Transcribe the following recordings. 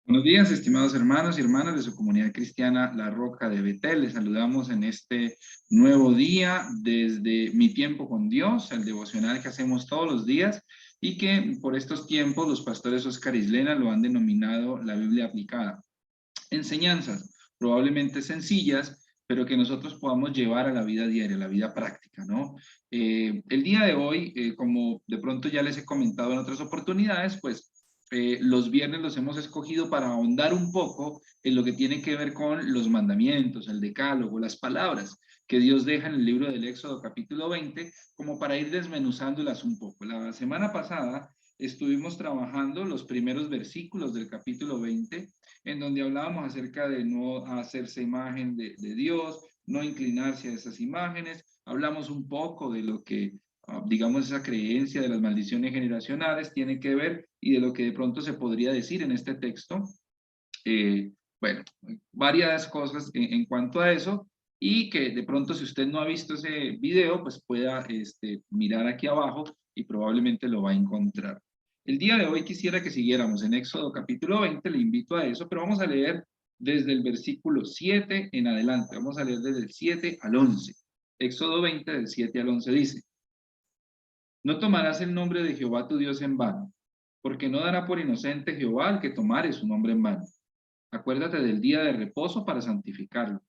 Buenos días, estimados hermanos y hermanas de su comunidad cristiana La Roca de Betel. Les saludamos en este nuevo día desde Mi Tiempo con Dios, el devocional que hacemos todos los días y que por estos tiempos los pastores Oscar Islena lo han denominado la Biblia aplicada. Enseñanzas probablemente sencillas, pero que nosotros podamos llevar a la vida diaria, a la vida práctica, ¿no? El día de hoy, como de pronto ya les he comentado en otras oportunidades, pues los viernes los hemos escogido para ahondar un poco en lo que tiene que ver con los mandamientos, el decálogo, las palabras que Dios deja en el libro del Éxodo capítulo 20, como para ir desmenuzándolas un poco. La semana pasada estuvimos trabajando los primeros versículos del capítulo 20, en donde hablábamos acerca de no hacerse imagen de Dios, no inclinarse a esas imágenes. Hablamos un poco de lo que, digamos, esa creencia de las maldiciones generacionales tiene que ver y de lo que de pronto se podría decir en este texto. Bueno, varias cosas en cuanto a eso, y que de pronto si usted no ha visto ese video, pues pueda mirar aquí abajo y probablemente lo va a encontrar. El día de hoy quisiera que siguiéramos en Éxodo capítulo 20, le invito a eso, pero vamos a leer desde el versículo 7 en adelante, vamos a leer desde el 7 al 11. Éxodo 20 del 7 al 11 dice: No tomarás el nombre de Jehová tu Dios en vano, porque no dará por inocente Jehová al que tomare su nombre en vano. Acuérdate del día de reposo para santificarlo.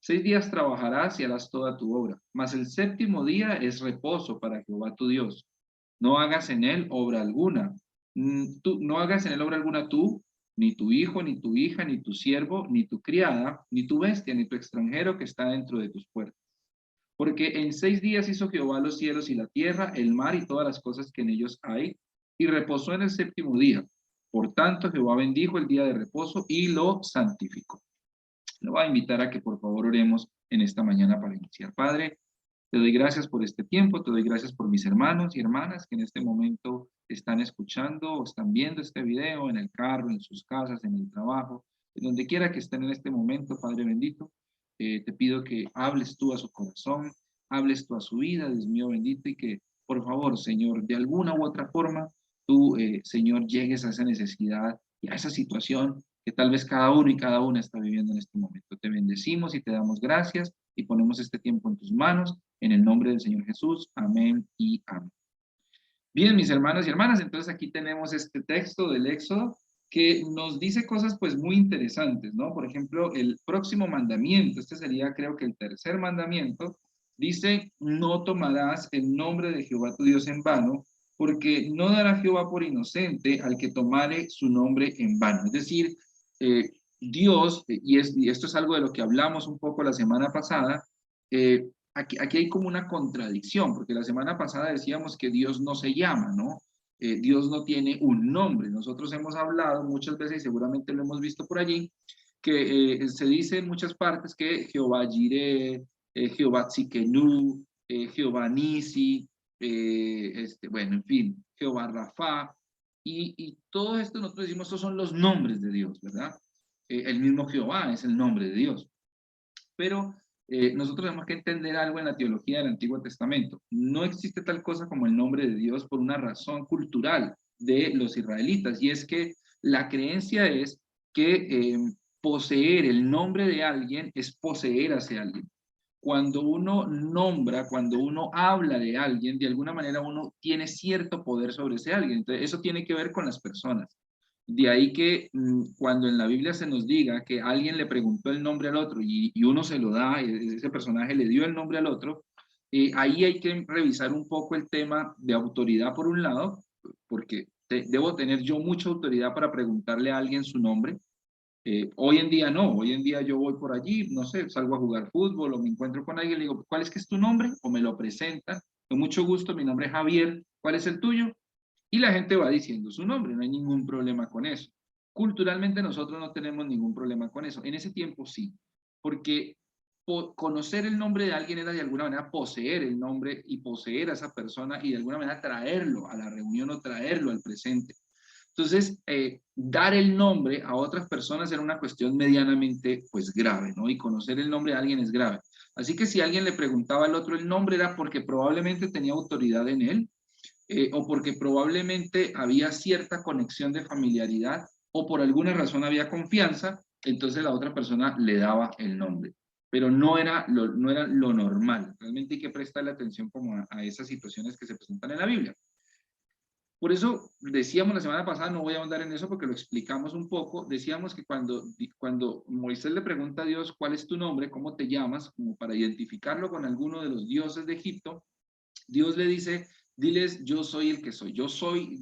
6 días trabajarás y harás toda tu obra, mas el séptimo día es reposo para Jehová tu Dios. No hagas en él obra alguna. No hagas en él obra alguna tú, ni tu hijo, ni tu hija, ni tu siervo, ni tu criada, ni tu bestia, ni tu extranjero que está dentro de tus puertas. Porque en 6 días hizo Jehová los cielos y la tierra, el mar y todas las cosas que en ellos hay, y reposó en el séptimo día. Por tanto, Jehová bendijo el día de reposo y lo santificó. Lo voy a invitar a que por favor oremos en esta mañana para iniciar. Padre, te doy gracias por este tiempo, te doy gracias por mis hermanos y hermanas que en este momento están escuchando o están viendo este video en el carro, en sus casas, en el trabajo, en donde quiera que estén en este momento, Padre bendito. Te pido que hables tú a su corazón, hables tú a su vida, Dios mío bendito, y que por favor, Señor, de alguna u otra forma, tú, Señor, llegues a esa necesidad y a esa situación que tal vez cada uno y cada una está viviendo en este momento. Te bendecimos y te damos gracias y ponemos este tiempo en tus manos, en el nombre del Señor Jesús. Amén y amén. Bien, mis hermanos y hermanas, entonces aquí tenemos este texto del Éxodo que nos dice cosas pues muy interesantes, ¿no? Por ejemplo, el próximo mandamiento, este sería creo que el tercer mandamiento, dice: no tomarás el nombre de Jehová tu Dios en vano, porque no dará Jehová por inocente al que tomare su nombre en vano. Es decir, Dios, y esto es algo de lo que hablamos un poco la semana pasada, aquí hay como una contradicción, porque la semana pasada decíamos que Dios no se llama, ¿no? Dios no tiene un nombre. Nosotros hemos hablado muchas veces, y seguramente lo hemos visto por allí, que se dice en muchas partes que Jehová Jireh, Jehová Tzikenu, Jehová Nisi, bueno, en fin, Jehová Rafa, y todo esto nosotros decimos, estos son los nombres de Dios, ¿verdad? El mismo Jehová es el nombre de Dios. Pero nosotros tenemos que entender algo en la teología del Antiguo Testamento. No existe tal cosa como el nombre de Dios por una razón cultural de los israelitas, y es que la creencia es que poseer el nombre de alguien es poseer a ese alguien. Cuando uno nombra, cuando uno habla de alguien, de alguna manera uno tiene cierto poder sobre ese alguien. Entonces, eso tiene que ver con las personas. De ahí que cuando en la Biblia se nos diga que alguien le preguntó el nombre al otro y uno se lo da, ese personaje le dio el nombre al otro, ahí hay que revisar un poco el tema de autoridad por un lado, porque debo tener yo mucha autoridad para preguntarle a alguien su nombre. Hoy en día no, hoy en día yo voy por allí, no sé, salgo a jugar fútbol o me encuentro con alguien, le digo: ¿cuál es que es tu nombre? O me lo presenta, con mucho gusto, mi nombre es Javier, ¿cuál es el tuyo? Y la gente va diciendo su nombre, no hay ningún problema con eso. Culturalmente nosotros no tenemos ningún problema con eso. En ese tiempo sí, porque conocer el nombre de alguien era de alguna manera poseer el nombre y poseer a esa persona y de alguna manera traerlo a la reunión o traerlo al presente. Entonces, dar el nombre a otras personas era una cuestión medianamente pues grave, ¿no? Y conocer el nombre de alguien es grave. Así que si alguien le preguntaba al otro el nombre era porque probablemente tenía autoridad en él, o porque probablemente había cierta conexión de familiaridad, o por alguna razón había confianza, entonces la otra persona le daba el nombre. Pero no era lo normal. Realmente hay que prestarle atención como a esas situaciones que se presentan en la Biblia. Por eso decíamos la semana pasada, no voy a ahondar en eso porque lo explicamos un poco, decíamos que cuando Moisés le pregunta a Dios cuál es tu nombre, cómo te llamas, como para identificarlo con alguno de los dioses de Egipto, Dios le dice, diles, yo soy el que soy, yo soy,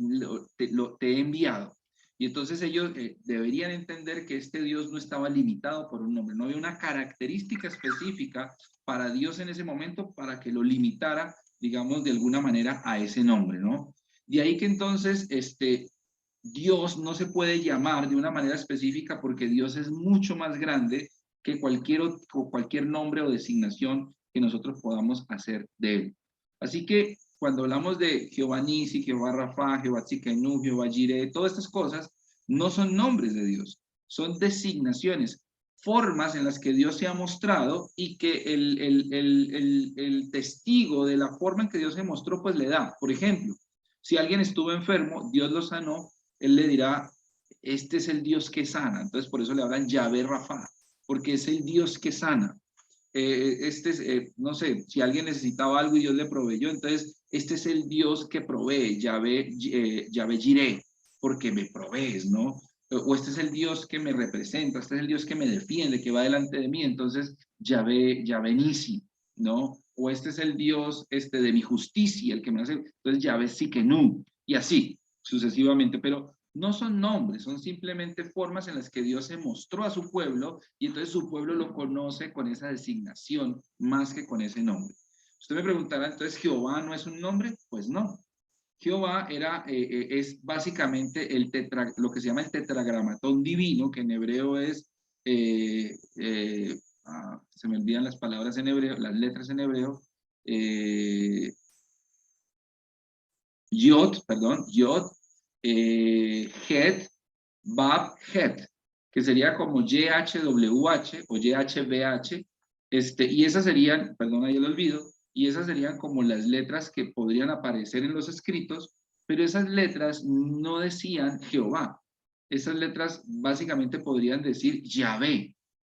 te he enviado. Y entonces ellos deberían entender que este Dios no estaba limitado por un nombre, no había una característica específica para Dios en ese momento para que lo limitara, digamos, de alguna manera a ese nombre, ¿no? De ahí que entonces Dios no se puede llamar de una manera específica porque Dios es mucho más grande que cualquier nombre o designación que nosotros podamos hacer de él. Así que cuando hablamos de Jehová Nisi, Jehová Rafa, Jehová Tsidkenu, Jehová Jireh, todas estas cosas no son nombres de Dios, son designaciones, formas en las que Dios se ha mostrado y que el testigo de la forma en que Dios se mostró, pues le da. Por ejemplo, si alguien estuvo enfermo, Dios lo sanó, él le dirá, este es el Dios que sana. Entonces por eso le hablan Yahvé Rafa, porque es el Dios que sana. No sé, si alguien necesitaba algo y Dios le proveyó, entonces este es el Dios que provee, Yahvé Jireh, porque me provees, ¿no? O este es el Dios que me representa, este es el Dios que me defiende, que va delante de mí, entonces Yahvé Nisi, ¿no? O este es el Dios de mi justicia, el que me hace, entonces Yahvé Tsidkenu, y así sucesivamente, pero no son nombres, son simplemente formas en las que Dios se mostró a su pueblo y entonces su pueblo lo conoce con esa designación más que con ese nombre. Usted me preguntará, entonces, ¿Jehová no es un nombre? Pues no. Jehová es básicamente lo que se llama el tetragramatón divino, que en hebreo es, se me olvidan las palabras en hebreo, las letras en hebreo, Yod, Het, Bab, Het, que sería como YHWH o YHBH, y esas serían, perdón, ahí el olvido, y esas serían como las letras que podrían aparecer en los escritos, pero esas letras no decían Jehová, esas letras básicamente podrían decir Yahvé,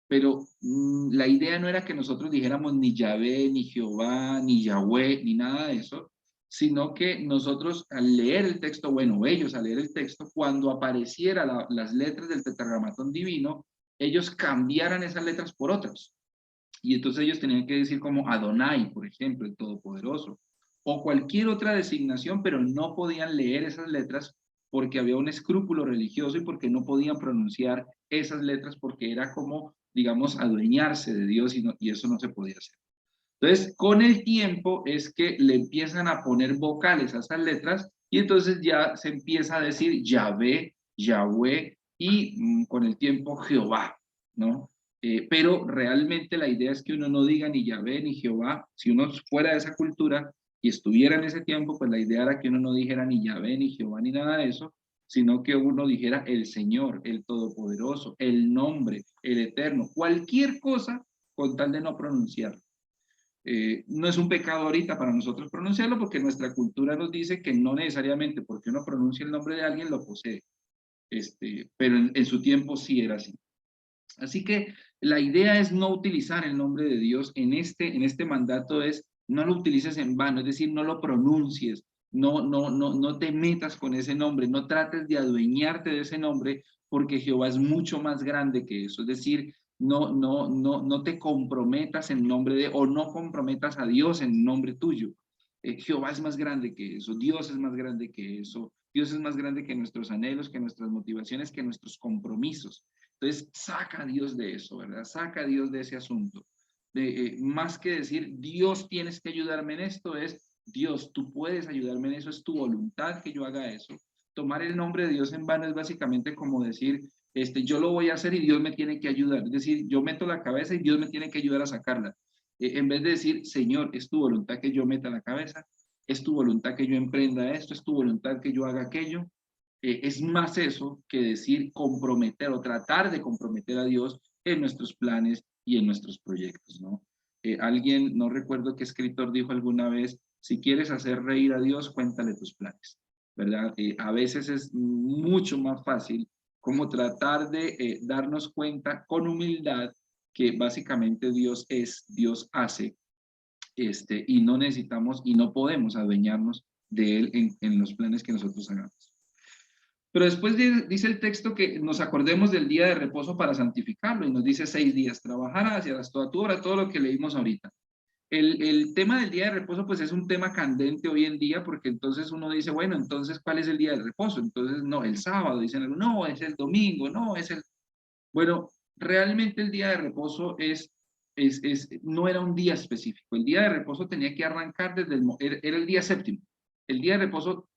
pero la idea no era que nosotros dijéramos ni Yahvé, ni Jehová, ni Yahweh, ni nada de eso, sino que nosotros al leer el texto, bueno, ellos al leer el texto, cuando apareciera las letras del tetragramatón divino, ellos cambiaran esas letras por otras. Y entonces ellos tenían que decir como Adonai, por ejemplo, el Todopoderoso, o cualquier otra designación, pero no podían leer esas letras porque había un escrúpulo religioso y porque no podían pronunciar esas letras porque era como, digamos, adueñarse de Dios y eso no se podía hacer. Entonces, con el tiempo es que le empiezan a poner vocales a esas letras y entonces ya se empieza a decir Yahvé, Yahweh y con el tiempo Jehová, ¿no? Pero realmente la idea es que uno no diga ni Yahvé ni Jehová. Si uno fuera de esa cultura y estuviera en ese tiempo, pues la idea era que uno no dijera ni Yahvé ni Jehová ni nada de eso, sino que uno dijera el Señor, el Todopoderoso, el nombre, el Eterno, cualquier cosa con tal de no pronunciarlo. No es un pecado ahorita para nosotros pronunciarlo porque nuestra cultura nos dice que no necesariamente porque uno pronuncia el nombre de alguien lo posee, pero en su tiempo sí era así. Así que la idea es no utilizar el nombre de Dios en este mandato, es no lo utilices en vano, es decir, no lo pronuncies, no te metas con ese nombre, no trates de adueñarte de ese nombre porque Jehová es mucho más grande que eso, es decir, no te comprometas en nombre de, o no comprometas a Dios en nombre tuyo. Jehová es más grande que eso, Dios es más grande que eso, Dios es más grande que nuestros anhelos, que nuestras motivaciones, que nuestros compromisos. Entonces, saca a Dios de eso, ¿verdad? Saca a Dios de ese asunto. Más que decir, Dios tienes que ayudarme en esto, es, Dios, tú puedes ayudarme en eso, es tu voluntad que yo haga eso. Tomar el nombre de Dios en vano es básicamente como decir, yo lo voy a hacer y Dios me tiene que ayudar. Es decir, yo meto la cabeza y Dios me tiene que ayudar a sacarla. En vez de decir, Señor, es tu voluntad que yo meta la cabeza, es tu voluntad que yo emprenda esto, es tu voluntad que yo haga aquello. Es más eso que decir comprometer o tratar de comprometer a Dios en nuestros planes y en nuestros proyectos, ¿no? Alguien, no recuerdo qué escritor dijo alguna vez, si quieres hacer reír a Dios, cuéntale tus planes, ¿verdad? A veces es mucho más fácil como tratar de darnos cuenta con humildad que básicamente Dios es, Dios hace, y no necesitamos y no podemos adueñarnos de Él en los planes que nosotros hagamos. Pero después dice el texto que nos acordemos del día de reposo para santificarlo, y nos dice 6 días, trabajarás y harás toda tu obra, todo lo que leímos ahorita. El tema del día de reposo pues es un tema candente hoy en día, porque entonces uno dice, bueno, entonces ¿cuál es el día de reposo? Entonces no, el sábado, dicen, no, es el domingo, no, es el... Bueno, realmente el día de reposo no era un día específico, el día de reposo tenía que arrancar era el día séptimo. El día de reposo,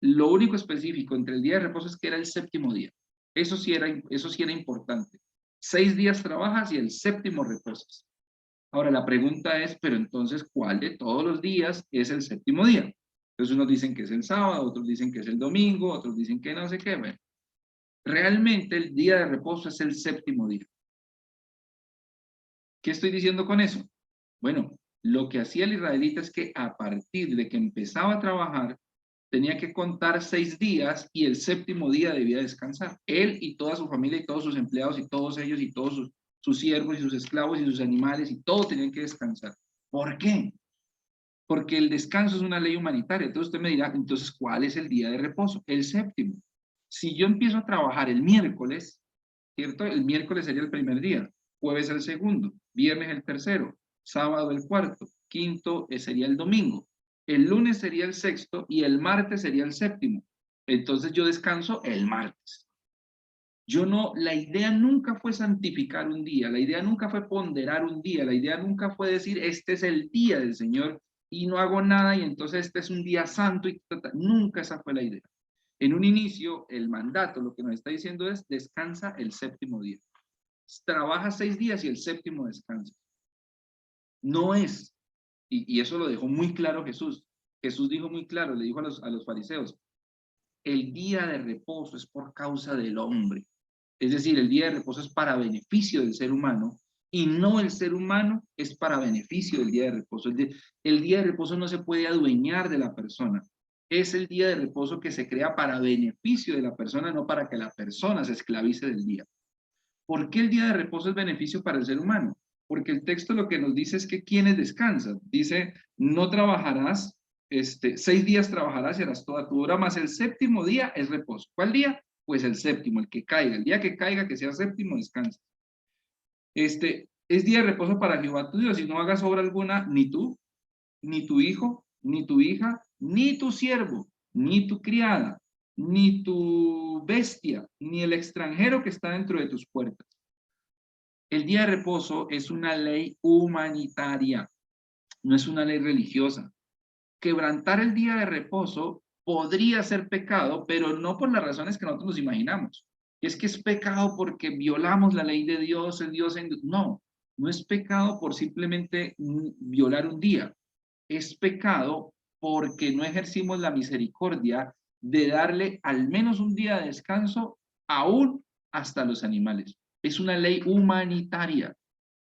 lo único específico entre el día de reposo es que era el séptimo día. Eso sí era importante. 6 días trabajas y el séptimo reposas. Ahora la pregunta es, pero entonces, ¿cuál de todos los días es el séptimo día? Entonces unos dicen que es el sábado, otros dicen que es el domingo, otros dicen que no sé qué. Bueno, realmente el día de reposo es el séptimo día. ¿Qué estoy diciendo con eso? Bueno, lo que hacía el israelita es que a partir de que empezaba a trabajar, tenía que contar 6 días y el séptimo día debía descansar. Él y toda su familia y todos sus empleados y todos ellos y todos sus siervos y sus esclavos y sus animales y todo tenían que descansar. ¿Por qué? Porque el descanso es una ley humanitaria. Entonces usted me dirá, entonces, ¿cuál es el día de reposo? El séptimo. Si yo empiezo a trabajar el miércoles, ¿cierto? El miércoles sería el primer día, jueves el segundo, viernes el tercero, sábado el cuarto, quinto sería el domingo, el lunes sería el sexto y el martes sería el séptimo. Entonces yo descanso el martes. Yo no, la idea nunca fue santificar un día, la idea nunca fue ponderar un día, la idea nunca fue decir, este es el día del Señor y no hago nada y entonces este es un día santo y nunca esa fue la idea. En un inicio, el mandato lo que nos está diciendo es, descansa el séptimo día. Trabaja 6 días y el séptimo descansa. No es, y eso lo dejó muy claro Jesús. Jesús dijo muy claro, le dijo a los fariseos, el día de reposo es por causa del hombre. Es decir, el día de reposo es para beneficio del ser humano y no el ser humano es para beneficio del día de reposo. El día de reposo no se puede adueñar de la persona. Es el día de reposo que se crea para beneficio de la persona, no para que la persona se esclavice del día. ¿Por qué el día de reposo es beneficio para el ser humano? Porque el texto lo que nos dice es que quienes descansan. Dice, no trabajarás, 6 días trabajarás y harás toda tu obra, más el séptimo día es reposo. ¿Cuál día? Pues el séptimo, el que caiga. El día que caiga, que sea séptimo, descansa. Es día de reposo para Jehová tu Dios, y no hagas obra alguna, ni tú, ni tu hijo, ni tu hija, ni tu siervo, ni tu criada, ni tu bestia, ni el extranjero que está dentro de tus puertas. El día de reposo es una ley humanitaria, no es una ley religiosa. Quebrantar el día de reposo podría ser pecado, pero no por las razones que nosotros nos imaginamos. Es que es pecado porque violamos la ley de Dios, el Dios en... No, no es pecado por simplemente violar un día. Es pecado porque no ejercimos la misericordia de darle al menos un día de descanso aún hasta los animales. Es una ley humanitaria.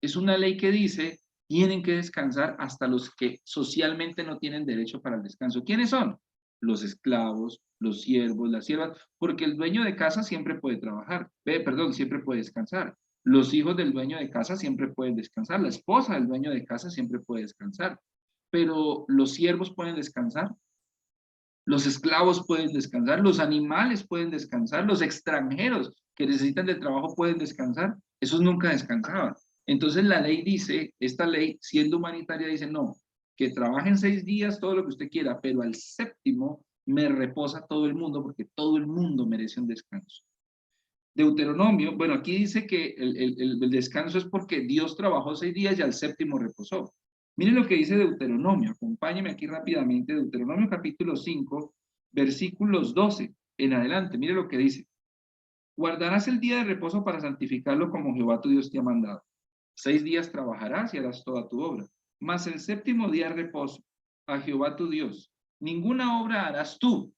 Es una ley que dice, tienen que descansar hasta los que socialmente no tienen derecho para el descanso. ¿Quiénes son? Los esclavos, los siervos, las siervas, porque el dueño de casa siempre puede trabajar, siempre puede descansar. Los hijos del dueño de casa siempre pueden descansar, la esposa del dueño de casa siempre puede descansar, pero los siervos pueden descansar, los esclavos pueden descansar, los animales pueden descansar, los extranjeros que necesitan del trabajo pueden descansar, esos nunca descansaban. Entonces la ley dice, esta ley siendo humanitaria dice, no, que trabajen 6 días, todo lo que usted quiera, pero al séptimo me reposa todo el mundo porque todo el mundo merece un descanso. Deuteronomio, bueno, aquí dice que el descanso es porque Dios trabajó 6 días y al séptimo reposó. Miren lo que dice Deuteronomio, acompáñeme aquí rápidamente, Deuteronomio capítulo 5, versículos 12 en adelante, mire lo que dice. Guardarás el día de reposo para santificarlo como Jehová tu Dios te ha mandado. 6 días trabajarás y harás toda tu obra, mas el séptimo día reposo a Jehová tu Dios. Ninguna obra harás tú,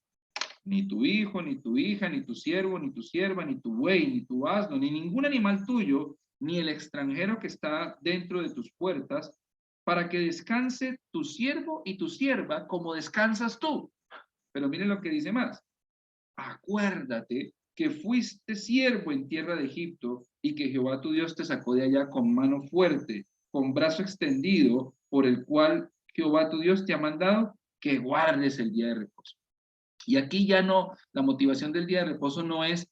ni tu hijo, ni tu hija, ni tu siervo, ni tu sierva, ni tu buey, ni tu asno, ni ningún animal tuyo, ni el extranjero que está dentro de tus puertas, para que descanse tu siervo y tu sierva como descansas tú. Pero miren lo que dice más. Acuérdate que fuiste siervo en tierra de Egipto y que Jehová tu Dios te sacó de allá con mano fuerte, con brazo extendido, por el cual Jehová tu Dios te ha mandado que guardes el día de reposo. Y aquí ya no, la motivación del día de reposo no es,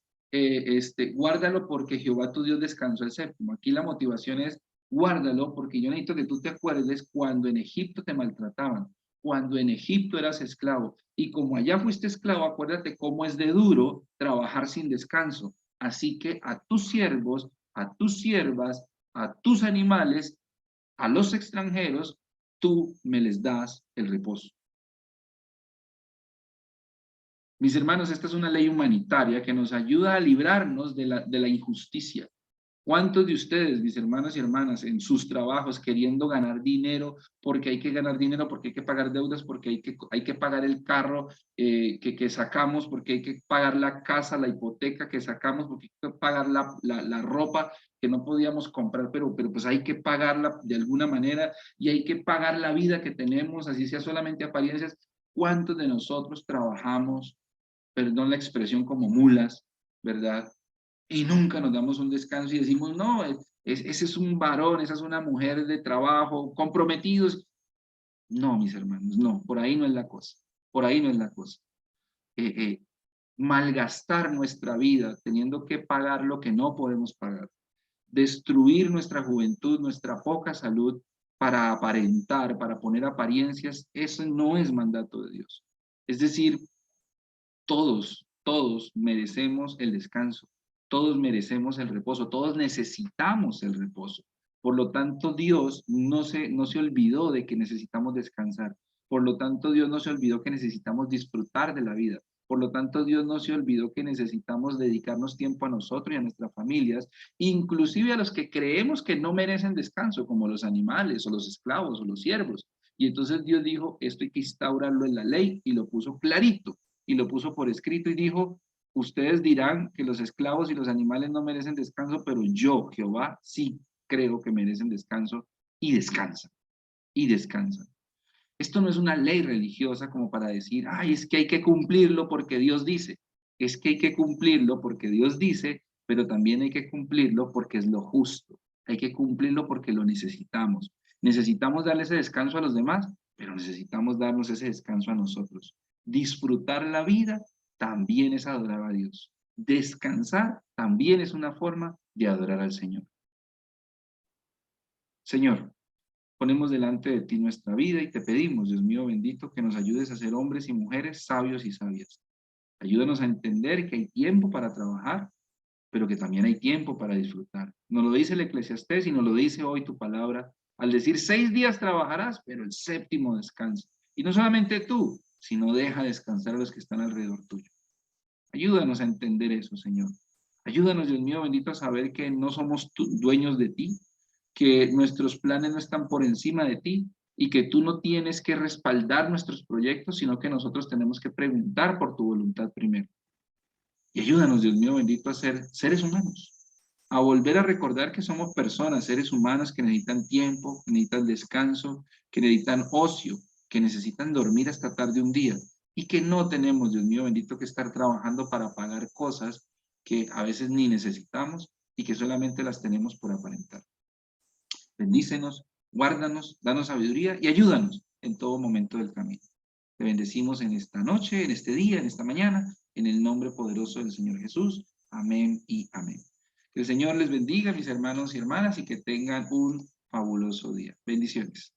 guárdalo porque Jehová tu Dios descansó el séptimo. Aquí la motivación es, guárdalo porque yo necesito que tú te acuerdes cuando en Egipto te maltrataban, cuando en Egipto eras esclavo. Y como allá fuiste esclavo, acuérdate cómo es de duro trabajar sin descanso. Así que a tus siervos, a tus siervas, a tus animales, a los extranjeros, tú me les das el reposo. Mis hermanos, esta es una ley humanitaria que nos ayuda a librarnos de la injusticia. ¿Cuántos de ustedes, mis hermanos y hermanas, en sus trabajos queriendo ganar dinero, porque hay que ganar dinero, porque hay que pagar deudas, porque hay que pagar el carro que sacamos, porque hay que pagar la casa, la hipoteca que sacamos, porque hay que pagar la ropa que no podíamos comprar, pero pues hay que pagarla de alguna manera y hay que pagar la vida que tenemos, así sea solamente apariencias? ¿Cuántos de nosotros trabajamos, perdón la expresión, como mulas, ¿verdad? Y nunca nos damos un descanso y decimos, no, ese es un varón, esa es una mujer de trabajo, comprometidos. No, mis hermanos, no, por ahí no es la cosa, por ahí no es la cosa. Eh, eh, Malgastar nuestra vida teniendo que pagar lo que no podemos pagar, destruir nuestra juventud, nuestra poca salud para aparentar, para poner apariencias, eso no es mandato de Dios. Es decir, todos merecemos el descanso, todos merecemos el reposo, todos necesitamos el reposo. Por lo tanto, Dios no se olvidó de que necesitamos descansar. Por lo tanto, Dios no se olvidó que necesitamos disfrutar de la vida. Por lo tanto, Dios no se olvidó que necesitamos dedicarnos tiempo a nosotros y a nuestras familias, inclusive a los que creemos que no merecen descanso, como los animales o los esclavos o los siervos. Y entonces Dios dijo, esto hay que instaurarlo en la ley y lo puso clarito y lo puso por escrito y dijo, ustedes dirán que los esclavos y los animales no merecen descanso, pero yo, Jehová, sí creo que merecen descanso y descansan, y descansan. Esto no es una ley religiosa como para decir, ay, es que hay que cumplirlo porque Dios dice. Es que hay que cumplirlo porque Dios dice, pero también hay que cumplirlo porque es lo justo. Hay que cumplirlo porque lo necesitamos. Necesitamos darle ese descanso a los demás, pero necesitamos darnos ese descanso a nosotros. Disfrutar la vida también es adorar a Dios. Descansar también es una forma de adorar al Señor. Señor, ponemos delante de ti nuestra vida y te pedimos, Dios mío bendito, que nos ayudes a ser hombres y mujeres sabios y sabias. Ayúdanos a entender que hay tiempo para trabajar, pero que también hay tiempo para disfrutar. Nos lo dice el Eclesiastés y nos lo dice hoy tu palabra, al decir 6 días trabajarás, pero el séptimo descansa. Y no solamente tú, sino deja descansar a los que están alrededor tuyo. Ayúdanos a entender eso, Señor. Ayúdanos, Dios mío bendito, a saber que no somos dueños de ti, que nuestros planes no están por encima de ti y que tú no tienes que respaldar nuestros proyectos, sino que nosotros tenemos que preguntar por tu voluntad primero. Y ayúdanos, Dios mío bendito, a ser seres humanos, a volver a recordar que somos personas, seres humanos que necesitan tiempo, que necesitan descanso, que necesitan ocio, que necesitan dormir hasta tarde un día y que no tenemos, Dios mío bendito, que estar trabajando para pagar cosas que a veces ni necesitamos y que solamente las tenemos por aparentar. Bendícenos, guárdanos, danos sabiduría y ayúdanos en todo momento del camino. Te bendecimos en esta noche, en este día, en esta mañana, en el nombre poderoso del Señor Jesús. Amén y amén. Que el Señor les bendiga, mis hermanos y hermanas, y que tengan un fabuloso día. Bendiciones.